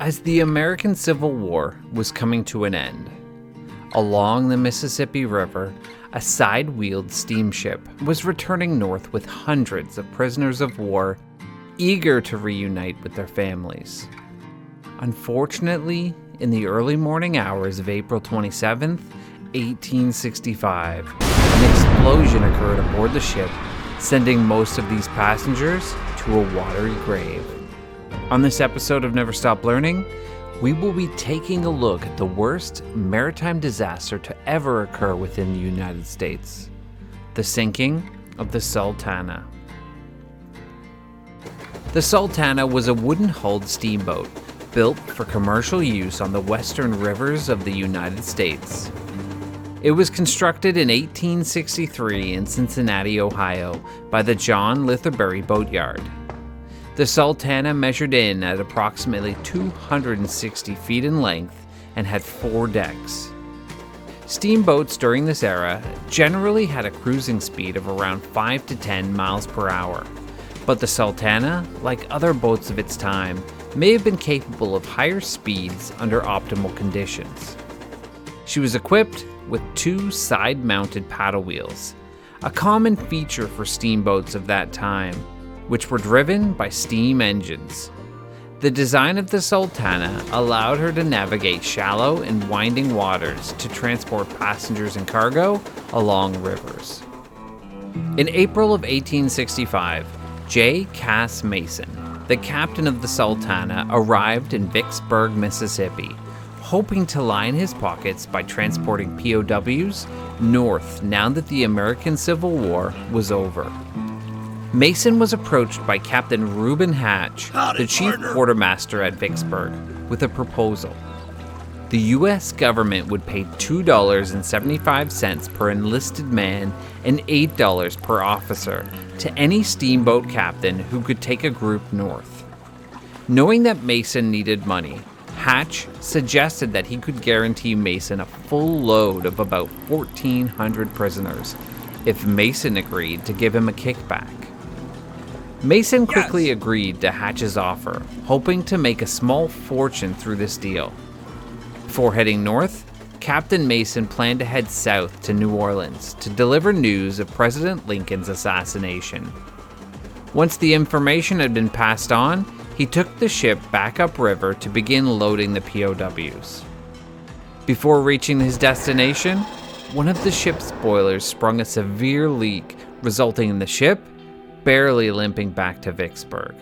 As the American Civil War was coming to an end, along the Mississippi River, a side-wheeled steamship was returning north with hundreds of prisoners of war eager to reunite with their families. Unfortunately, in the early morning hours of April 27th, 1865, an explosion occurred aboard the ship, sending most of these passengers to a watery grave. On this episode of Never Stop Learning, we will be taking a look at the worst maritime disaster to ever occur within the United States, the sinking of the Sultana. The Sultana was a wooden-hulled steamboat built for commercial use on the western rivers of the United States. It was constructed in 1863 in Cincinnati, Ohio, by the John Litherbury Boatyard. The Sultana measured in at approximately 260 feet in length and had 4 decks. Steamboats during this era generally had a cruising speed of around 5 to 10 miles per hour, but the Sultana, like other boats of its time, may have been capable of higher speeds under optimal conditions. She was equipped with 2 side-mounted paddle wheels, a common feature for steamboats of that time, which were driven by steam engines. The design of the Sultana allowed her to navigate shallow and winding waters to transport passengers and cargo along rivers. In April of 1865, J. Cass Mason, the captain of the Sultana, arrived in Vicksburg, Mississippi, hoping to line his pockets by transporting POWs north now that the American Civil War was over. Mason was approached by Captain Reuben Hatch, the chief quartermaster at Vicksburg, with a proposal. The U.S. government would pay $2.75 per enlisted man and $8 per officer to any steamboat captain who could take a group north. Knowing that Mason needed money, Hatch suggested that he could guarantee Mason a full load of about 1,400 prisoners if Mason agreed to give him a kickback. Mason quickly agreed to Hatch's offer, hoping to make a small fortune through this deal. Before heading north, Captain Mason planned to head south to New Orleans to deliver news of President Lincoln's assassination. Once the information had been passed on, he took the ship back upriver to begin loading the POWs. Before reaching his destination, one of the ship's boilers sprung a severe leak, resulting in the ship barely limping back to Vicksburg.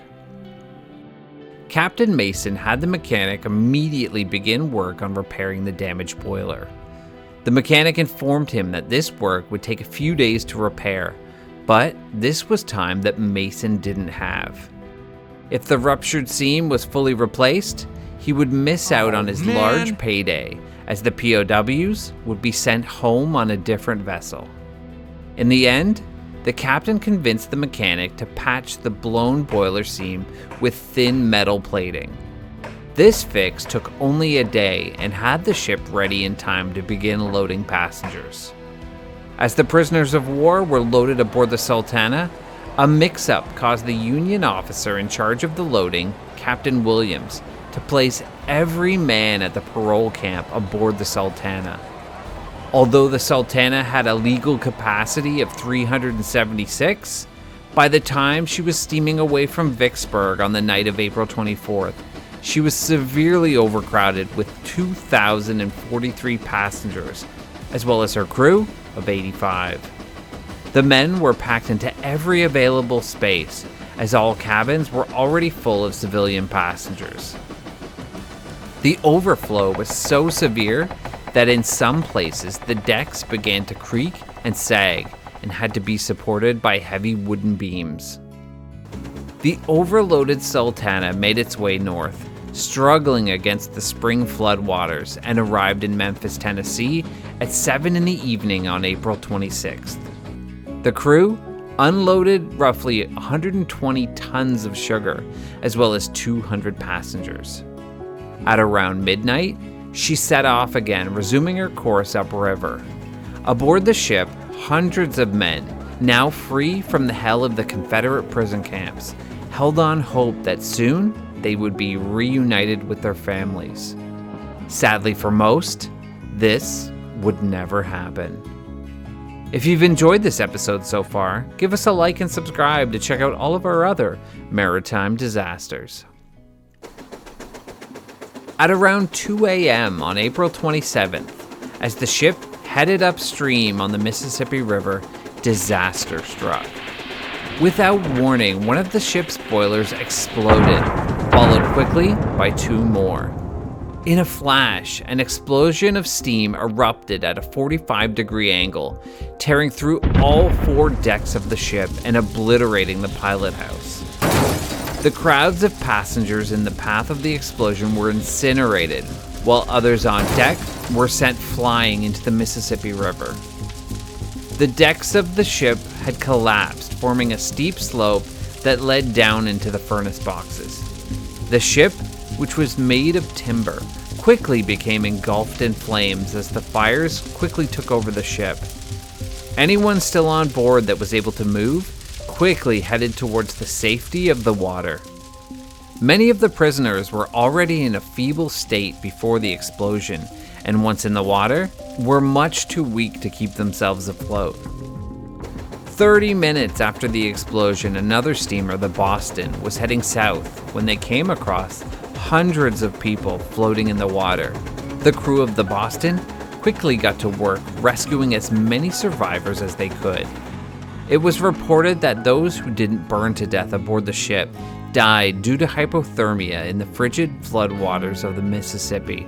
Captain Mason had the mechanic immediately begin work on repairing the damaged boiler. The mechanic informed him that this work would take a few days to repair, but this was time that Mason didn't have. If the ruptured seam was fully replaced, he would miss out on his large payday, as the POWs would be sent home on a different vessel. In the end, the captain convinced the mechanic to patch the blown boiler seam with thin metal plating. This fix took only a day and had the ship ready in time to begin loading passengers. As the prisoners of war were loaded aboard the Sultana, a mix-up caused the Union officer in charge of the loading, Captain Williams, to place every man at the parole camp aboard the Sultana. Although the Sultana had a legal capacity of 376, by the time she was steaming away from Vicksburg on the night of April 24th, she was severely overcrowded with 2,043 passengers, as well as her crew of 85. The men were packed into every available space, as all cabins were already full of civilian passengers. The overflow was so severe that in some places the decks began to creak and sag and had to be supported by heavy wooden beams. The overloaded Sultana made its way north, struggling against the spring floodwaters, and arrived in Memphis, Tennessee at 7 in the evening on April 26th. The crew unloaded roughly 120 tons of sugar, as well as 200 passengers. At around midnight, she set off again, resuming her course upriver. Aboard the ship, hundreds of men, now free from the hell of the Confederate prison camps, held on hope that soon they would be reunited with their families. Sadly for most, this would never happen. If you've enjoyed this episode so far, give us a like and subscribe to check out all of our other maritime disasters. At around 2 a.m. on April 27th, as the ship headed upstream on the Mississippi River, disaster struck. Without warning, one of the ship's boilers exploded, followed quickly by 2 more. In a flash, an explosion of steam erupted at a 45-degree angle, tearing through all 4 decks of the ship and obliterating the pilot house. The crowds of passengers in the path of the explosion were incinerated, while others on deck were sent flying into the Mississippi River. The decks of the ship had collapsed, forming a steep slope that led down into the furnace boxes. The ship, which was made of timber, quickly became engulfed in flames as the fires quickly took over the ship. Anyone still on board that was able to move quickly headed towards the safety of the water. Many of the prisoners were already in a feeble state before the explosion, and once in the water, were much too weak to keep themselves afloat. 30 minutes after the explosion, another steamer, the Boston, was heading south when they came across hundreds of people floating in the water. The crew of the Boston quickly got to work rescuing as many survivors as they could. It was reported that those who didn't burn to death aboard the ship died due to hypothermia in the frigid floodwaters of the Mississippi.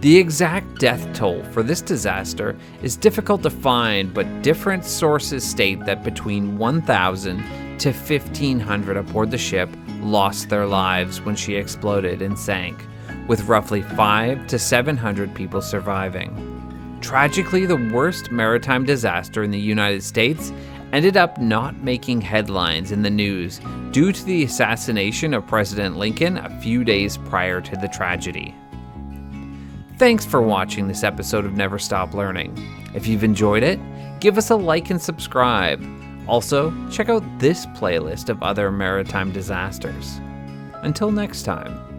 The exact death toll for this disaster is difficult to find, but different sources state that between 1,000 to 1,500 aboard the ship lost their lives when she exploded and sank, with roughly 500 to 700 people surviving. Tragically, the worst maritime disaster in the United States ended up not making headlines in the news due to the assassination of President Lincoln a few days prior to the tragedy. Thanks for watching this episode of Never Stop Learning. If you've enjoyed it, give us a like and subscribe. Also, check out this playlist of other maritime disasters. Until next time.